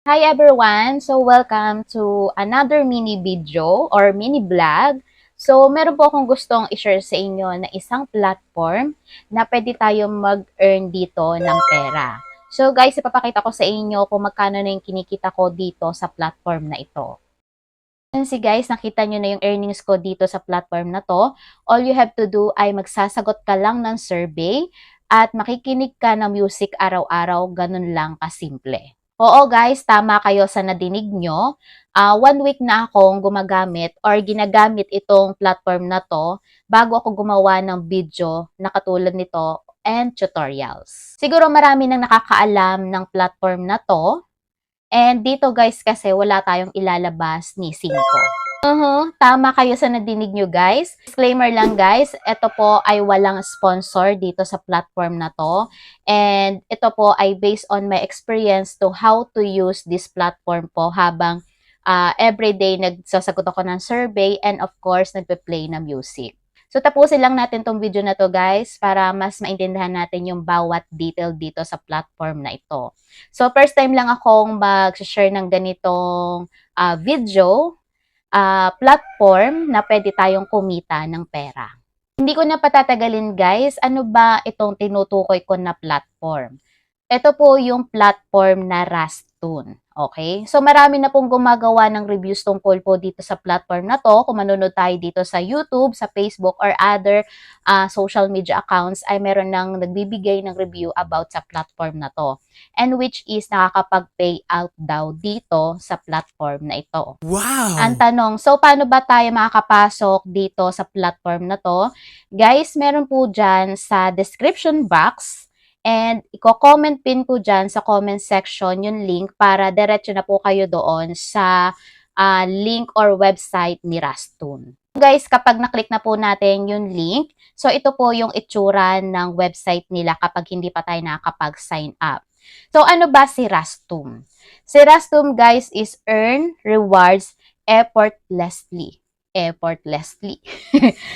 Hi everyone! So welcome to another mini video or mini vlog. So meron po akong gustong i-share sa inyo na isang platform na pwede tayong mag-earn dito ng pera. So guys, ipapakita ko sa inyo kung magkano na yung kinikita ko dito sa platform na ito. Si guys, nakita nyo na yung earnings ko dito sa platform na to. All you have to do ay magsasagot ka lang ng survey at makikinig ka ng music araw-araw, ganun lang kasimple. Oo guys, tama kayo sa nadinig nyo. 1 week na akong gumagamit or ginagamit itong platform na to bago ako gumawa ng video na katulad nito and tutorials. Siguro marami nang nakakaalam ng platform na to. And dito guys kasi wala tayong ilalabas ni 5. Tama kayo sa nadinig nyo guys. Disclaimer lang guys, ito po ay walang sponsor dito sa platform na to. And ito po ay based on my experience to how to use this platform po habang everyday nagsasagot ako ng survey and of course nagpe-play ng music. So tapusin lang natin tong video na to guys para mas maintindihan natin yung bawat detail dito sa platform na ito. So first time lang akong mag-share ng ganitong video, platform na pwede tayong kumita ng pera. Hindi ko na patatagalin guys, ano ba itong tinutukoy ko na platform? Ito po yung platform na Rastun. Okay? So marami na pong gumagawa ng reviews tungkol po dito sa platform na to. Kung manonood tayo dito sa YouTube, sa Facebook, or other social media accounts, ay meron nang nagbibigay ng review about sa platform na to. And which is nakakapag-pay out daw dito sa platform na ito. Wow! Ang tanong, so paano ba tayo makakapasok dito sa platform na to? Guys, meron po dyan sa description box. And i-comment pin ko dyan sa comment section yung link para diretso na po kayo doon sa link or website ni Rastun. Guys, kapag na-click na po natin yung link, so ito po yung itsura ng website nila kapag hindi pa tayo nakakapag-sign up. So ano ba si Rastum? Si Rastum guys is earn rewards effortlessly. Effortlessly.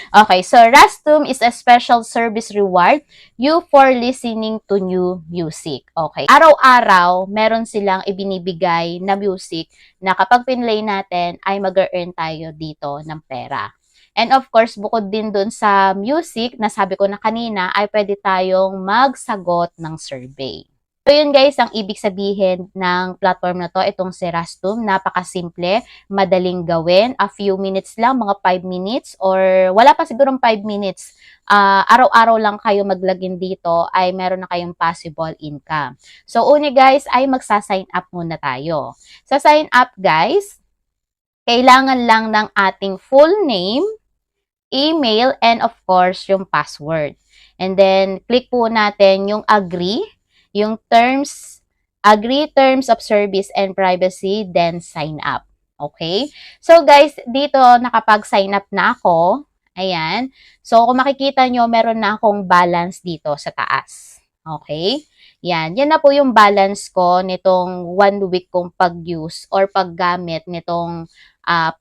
Okay, so Rastum is a special service reward you for listening to new music. Okay. Araw-araw, meron silang ibinibigay na music na kapag pinlay natin ay mag-earn tayo dito ng pera. And of course, bukod din dun sa music na sabi ko na kanina ay pwede tayong magsagot ng survey. So yun guys, ang ibig sabihin ng platform na to, itong si Rastum, napakasimple, madaling gawin, a few minutes lang, mga 5 minutes or wala pa sigurong 5 minutes. Araw-araw lang kayo maglagin dito ay meron na kayong possible income. So una guys ay magsa-sign up muna tayo. Sa sign up guys, kailangan lang ng ating full name, email, and of course yung password. And then click po natin yung agree, yung agree terms of service and privacy, then sign up. Okay? So guys, dito nakapag-sign up na ako. Ayan. So kung makikita nyo, meron na akong balance dito sa taas. Okay? Yan. Yan na po yung balance ko nitong 1 week kong pag-use or paggamit nitong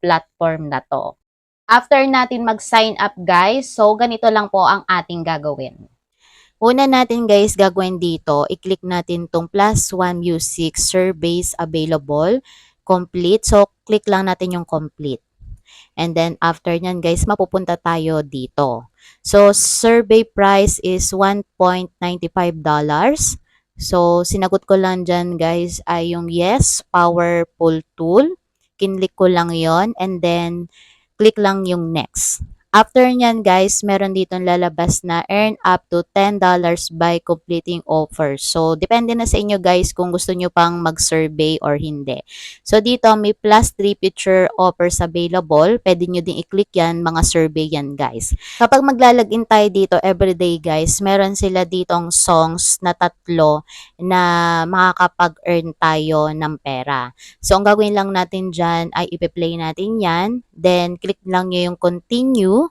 platform na to. After natin mag-sign up guys, so ganito lang po ang ating gagawin. Una natin guys gagawin dito, i-click natin tong +1 music surveys available, complete. So, click lang natin yung complete. And then, after nyan guys, mapupunta tayo dito. So, survey price is $1.95. So, sinagot ko lang dyan guys ay yung yes, powerful tool. Kinlik ko lang yon and then, click lang yung next. After nyan guys, meron ditong lalabas na earn up to $10 by completing offer. So, depende na sa inyo guys kung gusto nyo pang mag-survey or hindi. So, dito may +3 feature offers available. Pwede nyo din i-click yan, mga survey yan guys. Kapag maglalagin tayo dito everyday guys, meron sila ditong songs na 3 na makakapag-earn tayo ng pera. So, ang gagawin lang natin dyan ay ipi-play natin yan. Then, click lang nyo yung continue.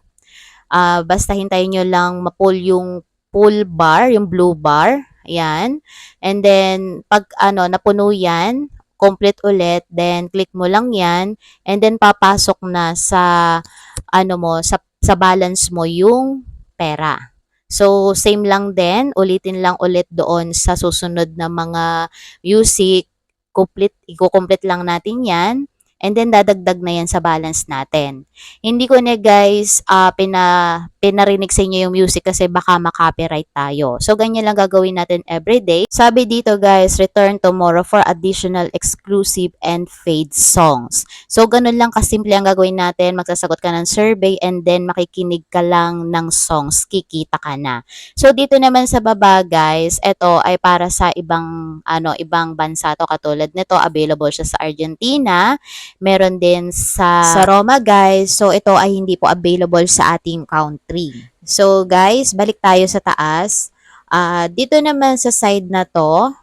Basta hintayin nyo lang ma-pull yung pull bar, yung blue bar. Ayan. And then, pag napuno yan, complete ulit. Then, click mo lang yan. And then, papasok na sa, sa balance mo yung pera. So, same lang din. Ulitin lang ulit doon sa susunod na mga music i-complete lang natin yan. And then, dadagdag na yan sa balance natin. Hindi ko na guys, pinarinig sa inyo yung music kasi baka makopyright tayo. So, ganyan lang gagawin natin everyday. Sabi dito guys, return tomorrow for additional exclusive and fade songs. So, ganun lang kasimple ang gagawin natin. Magsasagot ka ng survey and then makikinig ka lang ng songs. Kikita ka na. So, dito naman sa baba guys, ito ay para sa ibang bansa to. Katulad nito, available siya sa Argentina. Meron din sa Roma guys. So, ito ay hindi po available sa ating country. So, guys, balik tayo sa taas. Dito naman sa side na to,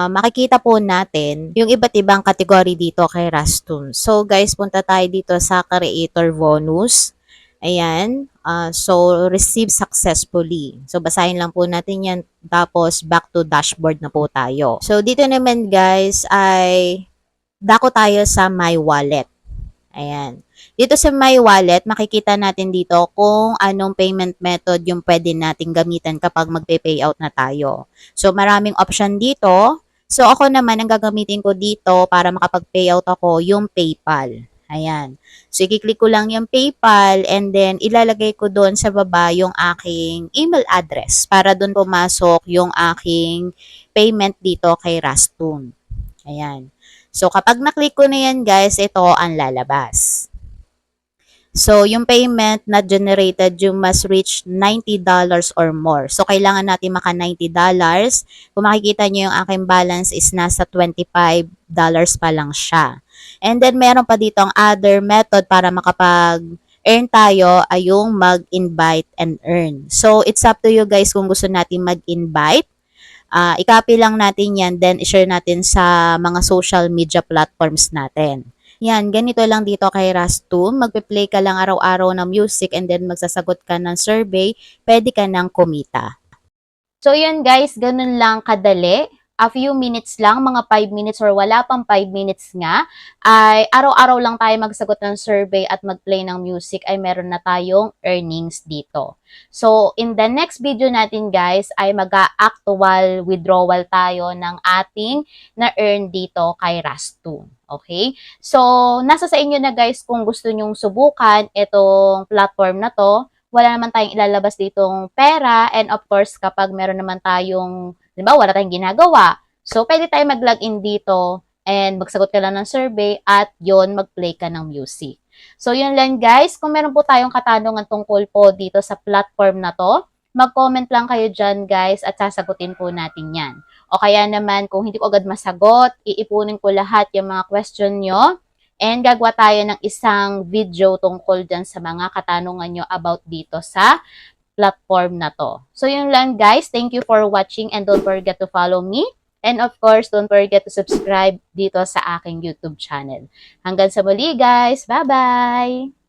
makikita po natin yung iba't ibang kategory dito kay Rastun. So, guys, punta tayo dito sa Creator Bonus. Ayan. So, receive successfully. So, basahin lang po natin yan. Tapos, back to dashboard na po tayo. So, dito naman, guys, ay dako tayo sa My Wallet. Ayan. Dito sa My Wallet, makikita natin dito kung anong payment method yung pwede nating gamitan kapag magpe-payout na tayo. So, maraming option dito. So, ako naman, ang gagamitin ko dito para makapag-payout ako, yung PayPal. Ayan. So, i-click ko lang yung PayPal and then ilalagay ko doon sa baba yung aking email address para doon pumasok yung aking payment dito kay Rastun. Ayan. So, kapag na-click ko na yan, guys, ito ang lalabas. So, yung payment na generated, you must reach $90 or more. So, kailangan natin maka $90. Kung makikita nyo yung aking balance is nasa $25 pa lang siya. And then, meron pa dito ang other method para makapag-earn tayo ay yung mag-invite and earn. So, it's up to you guys kung gusto natin mag-invite. I-copy lang natin yan, then i-share natin sa mga social media platforms natin. Yan, ganito lang dito kay Rastun. Magpe-play ka lang araw-araw ng music and then magsasagot ka ng survey, pwede ka nang kumita. So, yun guys, ganun lang kadali. A few minutes lang, mga 5 minutes or wala pang 5 minutes nga, ay araw-araw lang tayo magsagot ng survey at mag-play ng music ay meron na tayong earnings dito. So, in the next video natin guys, ay mag-actual withdrawal tayo ng ating na-earn dito kay Rastun. Okay? So, nasa sa inyo na guys kung gusto nyong subukan itong platform na to. Wala naman tayong ilalabas ditong pera and of course, kapag meron naman tayong wala tayong ginagawa. So, pwede tayo mag-login dito and magsagot ka lang ng survey at yon mag-play ka ng music. So, yun lang guys. Kung meron po tayong katanungan tungkol po dito sa platform na to, mag-comment lang kayo dyan guys at sasagutin po natin yan. O kaya naman, kung hindi ko agad masagot, iipunin ko lahat yung mga question nyo and gagawa tayo ng isang video tungkol dyan sa mga katanungan nyo about dito sa platform na to. So, yun lang guys. Thank you for watching and don't forget to follow me. And of course, don't forget to subscribe dito sa aking YouTube channel. Hanggang sa muli guys. Bye-bye!